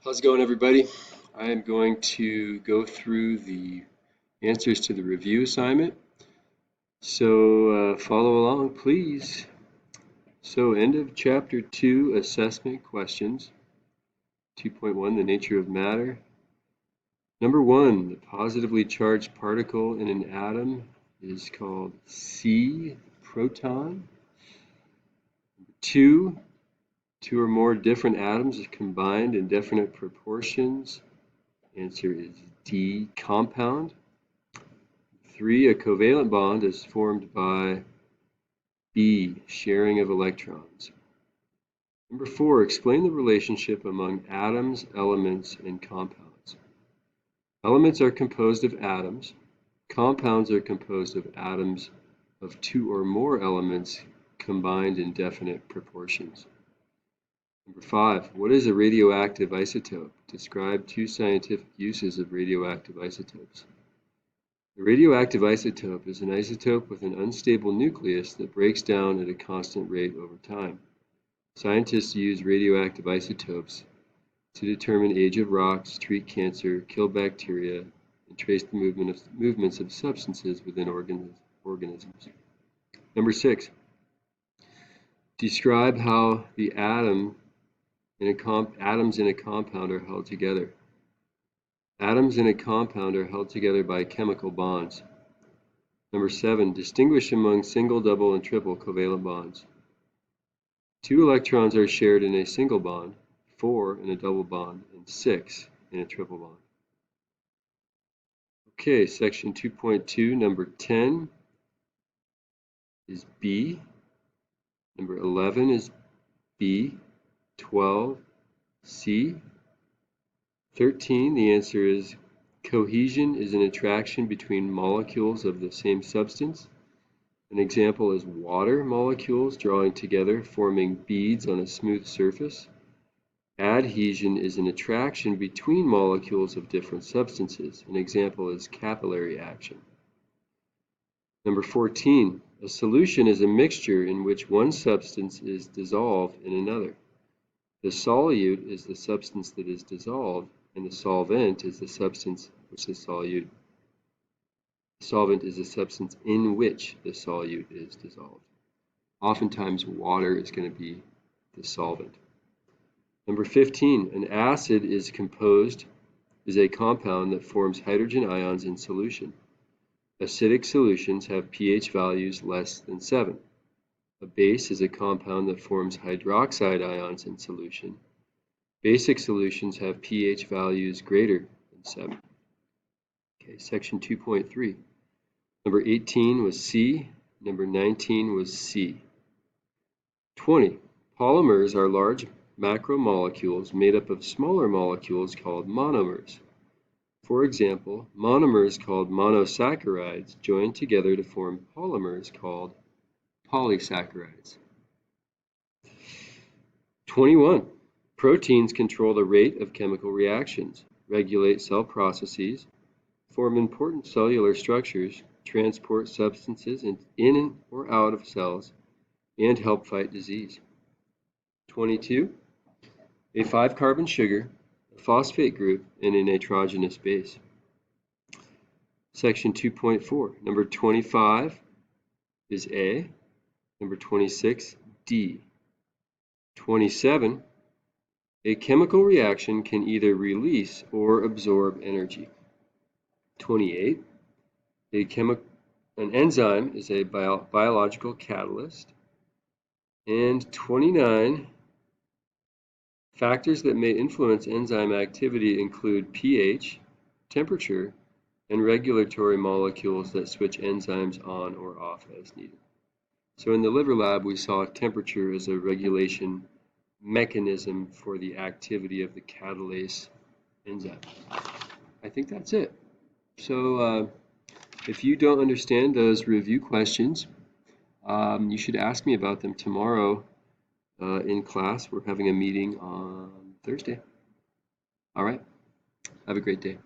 How's it going, everybody? I am going to go through the answers to the review assignment. So follow along, please. So end of chapter 2, assessment questions. 2.1, the nature of matter. Number 1, the positively charged particle in an atom is called C, proton. Number 2, two or more different atoms are combined in definite proportions. Answer is D, compound. 3, a covalent bond is formed by B, sharing of electrons. Number 4, explain the relationship among atoms, elements, and compounds. Elements are composed of atoms. Compounds are composed of atoms of two or more elements combined in definite proportions. Number 5, what is a radioactive isotope? Describe 2 scientific uses of radioactive isotopes. A radioactive isotope is an isotope with an unstable nucleus that breaks down at a constant rate over time. Scientists use radioactive isotopes to determine age of rocks, treat cancer, kill bacteria, and trace the movements of substances within organisms. Number 6, describe how the atoms in a compound are held together. Atoms in a compound are held together by chemical bonds. Number 7, distinguish among single, double, and triple covalent bonds. 2 electrons are shared in a single bond, 4 in a double bond, and 6 in a triple bond. Okay, section 2.2, number 10 is B. Number 11 is B. 12, C. 13, the answer is cohesion is an attraction between molecules of the same substance. An example is water molecules drawing together, forming beads on a smooth surface. Adhesion is an attraction between molecules of different substances. An example is capillary action. Number 14, a solution is a mixture in which one substance is dissolved in another. The solute is the substance that is dissolved, and the solvent is the substance which the solute. The solvent is the substance in which the solute is dissolved. Oftentimes, water is going to be the solvent. Number 15, an acid is a compound that forms hydrogen ions in solution. Acidic solutions have pH values less than 7. A base is a compound that forms hydroxide ions in solution. Basic solutions have pH values greater than 7. Okay, section 2.3. Number 18 was C. Number 19 was C. 20. Polymers are large macromolecules made up of smaller molecules called monomers. For example, monomers called monosaccharides join together to form polymers called polysaccharides. 21. Proteins control the rate of chemical reactions, regulate cell processes, form important cellular structures, transport substances in or out of cells, and help fight disease. 22. A 5-carbon sugar, a phosphate group, and a nitrogenous base. Section 2.4. Number 25 is A. Number 26, D. 27. A chemical reaction can either release or absorb energy. 28. An enzyme is a biological catalyst. And 29. Factors that may influence enzyme activity include pH, temperature, and regulatory molecules that switch enzymes on or off as needed. So in the liver lab, we saw temperature as a regulation mechanism for the activity of the catalase enzyme. I think that's it. So if you don't understand those review questions, you should ask me about them tomorrow in class. We're having a meeting on Thursday. All right. Have a great day.